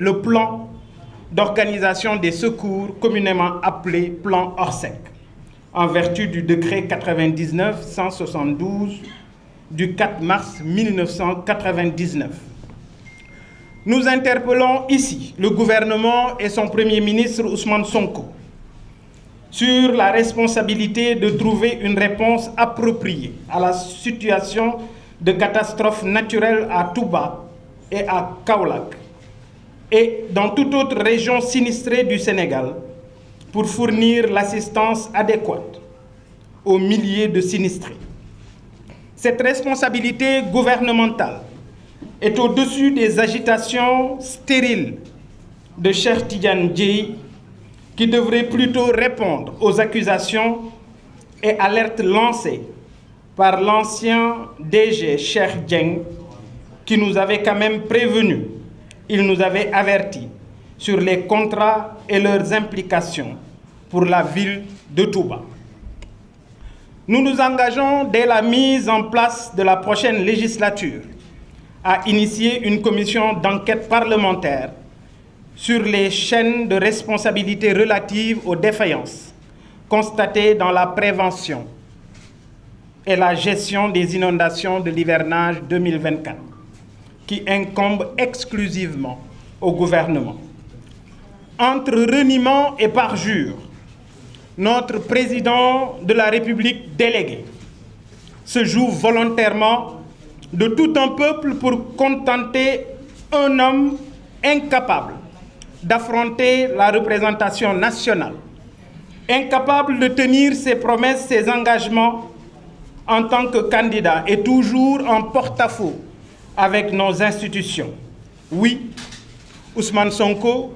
le plan d'organisation des secours communément appelé plan Orsec, en vertu du décret 99-172 du 4 mars 1999. Nous interpellons ici le gouvernement et son Premier ministre Ousmane Sonko sur la responsabilité de trouver une réponse appropriée à la situation de catastrophe naturelle à Touba et à Kaolack et dans toute autre région sinistrée du Sénégal pour fournir l'assistance adéquate aux milliers de sinistrés. Cette responsabilité gouvernementale est au-dessus des agitations stériles de Cheikh Tidiane Dièye qui devrait plutôt répondre aux accusations et alertes lancées par l'ancien DG Cheikh Dieng qui nous avait quand même prévenus. Il nous avait avertis sur les contrats et leurs implications pour la ville de Touba. Nous nous engageons dès la mise en place de la prochaine législature à initier une commission d'enquête parlementaire sur les chaînes de responsabilité relatives aux défaillances constatées dans la prévention et la gestion des inondations de l'hivernage 2024, qui incombe exclusivement au gouvernement. Entre reniement et parjure, notre président de la République délégué se joue volontairement de tout un peuple pour contenter un homme incapable d'affronter la représentation nationale, incapable de tenir ses promesses, ses engagements en tant que candidat et toujours en porte-à-faux avec nos institutions. Oui, Ousmane Sonko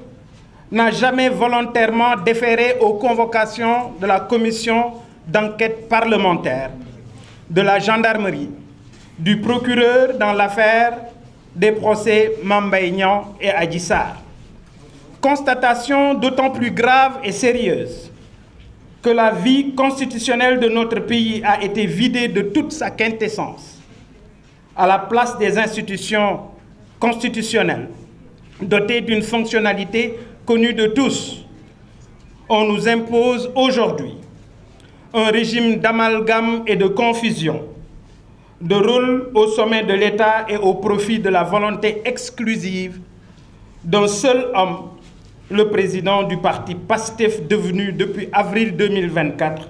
n'a jamais volontairement déféré aux convocations de la commission d'enquête parlementaire, de la gendarmerie, du procureur dans l'affaire des procès Mame Mbaye Niang et Adji Sarr. Constatation d'autant plus grave et sérieuse que la vie constitutionnelle de notre pays a été vidée de toute sa quintessence. À la place des institutions constitutionnelles, dotées d'une fonctionnalité connue de tous, on nous impose aujourd'hui un régime d'amalgame et de confusion, de rôle au sommet de l'État et au profit de la volonté exclusive d'un seul homme, le président du parti PASTEF devenu depuis avril 2024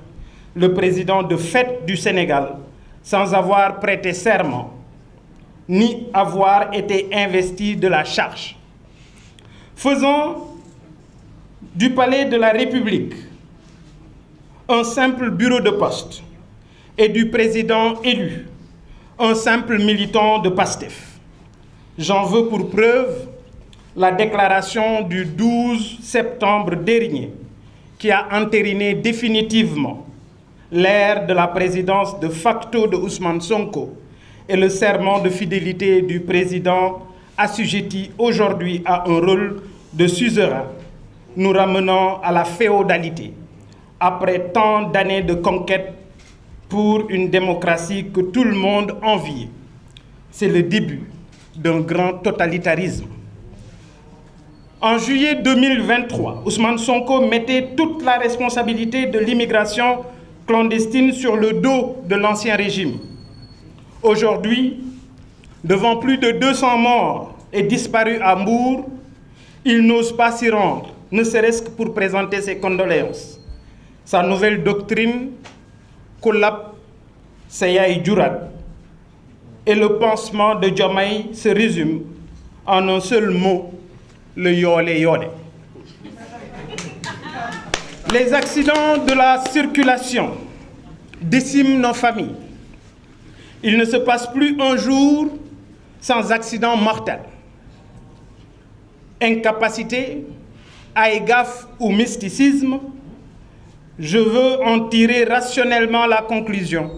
le président de fait du Sénégal sans avoir prêté serment ni avoir été investi de la charge. Faisons du palais de la République un simple bureau de poste et du président élu un simple militant de PASTEF. J'en veux pour preuve la déclaration du 12 septembre dernier qui a entériné définitivement l'ère de la présidence de facto de Ousmane Sonko et le serment de fidélité du président assujetti aujourd'hui à un rôle de suzerain, nous ramenant à la féodalité après tant d'années de conquête pour une démocratie que tout le monde enviait. C'est le début d'un grand totalitarisme. En juillet 2023, Ousmane Sonko mettait toute la responsabilité de l'immigration clandestine sur le dos de l'ancien régime. Aujourd'hui, devant plus de 200 morts et disparus à Mbour, il n'ose pas s'y rendre, ne serait-ce que pour présenter ses condoléances. Sa nouvelle doctrine, Kulap Seyay Djurat, et le pansement de Diomaye se résume en un seul mot, le yolé yolé. Les accidents de la circulation déciment nos familles. Il ne se passe plus un jour sans accident mortel. Incapacité, aïgaf ou mysticisme, je veux en tirer rationnellement la conclusion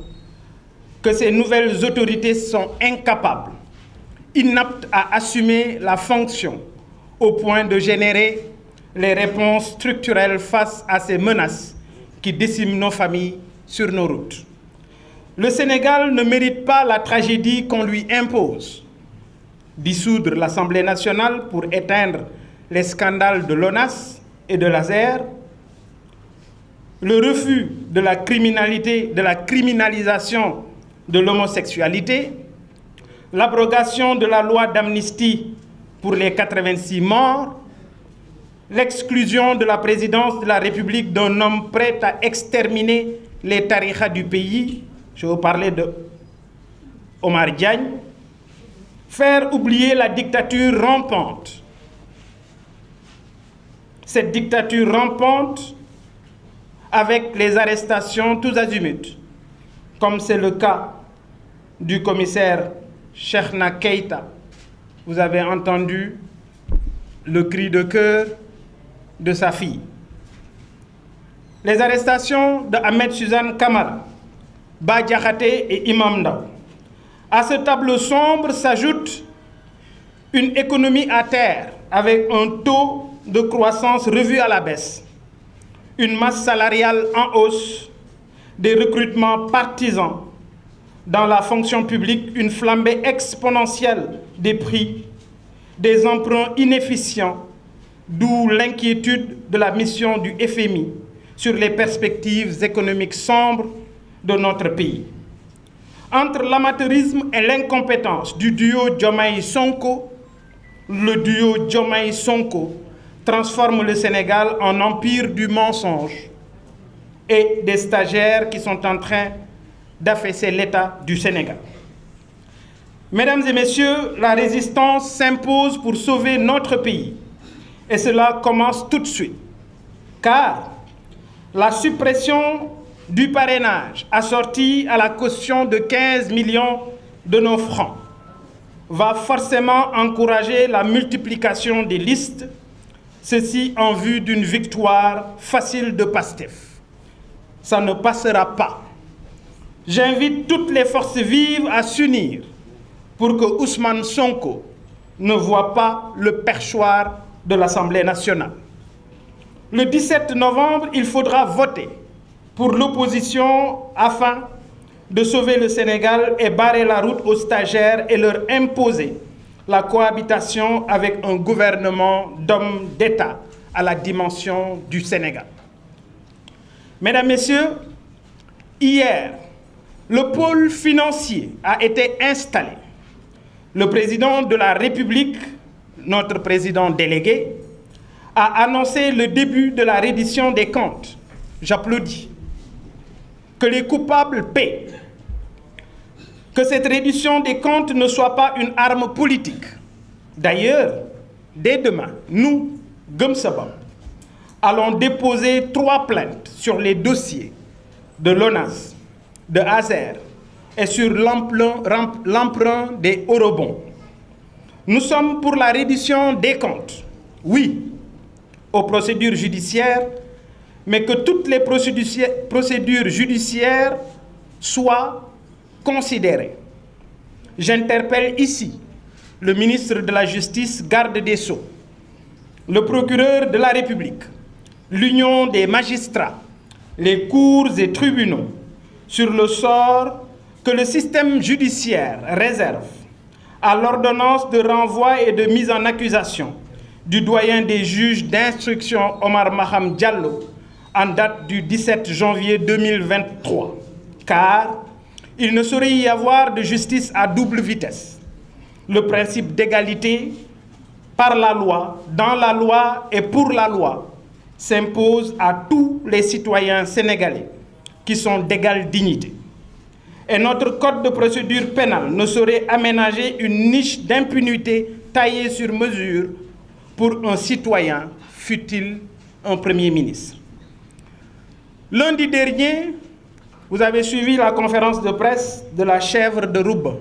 que ces nouvelles autorités sont incapables, inaptes à assumer la fonction au point de générer les réponses structurelles face à ces menaces qui déciment nos familles sur nos routes. Le Sénégal ne mérite pas la tragédie qu'on lui impose. Dissoudre l'Assemblée nationale pour éteindre les scandales de l'ONAS et de l'ASER, le refus de la criminalisation de l'homosexualité, l'abrogation de la loi d'amnistie pour les 86 morts, l'exclusion de la présidence de la République d'un homme prêt à exterminer les tariqas du pays, je vous parlais de Omar Diagne, faire oublier la dictature rampante. Cette dictature rampante avec les arrestations tous azimuts, comme c'est le cas du commissaire Cheikhna Keïta. Vous avez entendu le cri de cœur de sa fille. Les arrestations de Ahmed Suzanne Camara, Bah Diakhaté et Imam Ndao. À ce tableau sombre s'ajoute une économie à terre avec un taux de croissance revu à la baisse, une masse salariale en hausse, des recrutements partisans dans la fonction publique, une flambée exponentielle des prix, des emprunts inefficients, d'où l'inquiétude de la mission du FMI sur les perspectives économiques sombres de notre pays. Entre l'amateurisme et l'incompétence du duo Diomaye-Sonko, le duo Diomaye-Sonko transforme le Sénégal en empire du mensonge et des stagiaires qui sont en train d'affaisser l'État du Sénégal. Mesdames et messieurs, la résistance s'impose pour sauver notre pays. Et cela commence tout de suite. Car la suppression du parrainage assorti à la caution de 15 millions de nos francs va forcément encourager la multiplication des listes, ceci en vue d'une victoire facile de Pastef. Ça ne passera pas. J'invite toutes les forces vives à s'unir pour que Ousmane Sonko ne voit pas le perchoir de l'Assemblée nationale. Le 17 novembre, il faudra voter pour l'opposition afin de sauver le Sénégal et barrer la route aux stagiaires et leur imposer la cohabitation avec un gouvernement d'hommes d'État à la dimension du Sénégal. Mesdames, Messieurs, hier, le pôle financier a été installé. Le président de la République, notre président délégué, a annoncé le début de la reddition des comptes. J'applaudis. Que les coupables paient. Que cette reddition des comptes ne soit pas une arme politique. D'ailleurs, dès demain, nous, Gumsabam, allons déposer 3 plaintes sur les dossiers de l'ONAS, de ASER et sur l'emprunt des eurobonds. Nous sommes pour la reddition des comptes, oui, aux procédures judiciaires, mais que toutes les procédures judiciaires soient considérées. J'interpelle ici le ministre de la Justice, garde des Sceaux, le procureur de la République, l'Union des magistrats, les cours et tribunaux, sur le sort que le système judiciaire réserve à l'ordonnance de renvoi et de mise en accusation du doyen des juges d'instruction Omar Maham Diallo en date du 17 janvier 2023. Car il ne saurait y avoir de justice à double vitesse. Le principe d'égalité par la loi, dans la loi et pour la loi s'impose à tous les citoyens sénégalais qui sont d'égale dignité. Et notre code de procédure pénale ne saurait aménager une niche d'impunité taillée sur mesure pour un citoyen, fût-il un Premier ministre. Lundi dernier, vous avez suivi la conférence de presse de la chèvre de Rouba,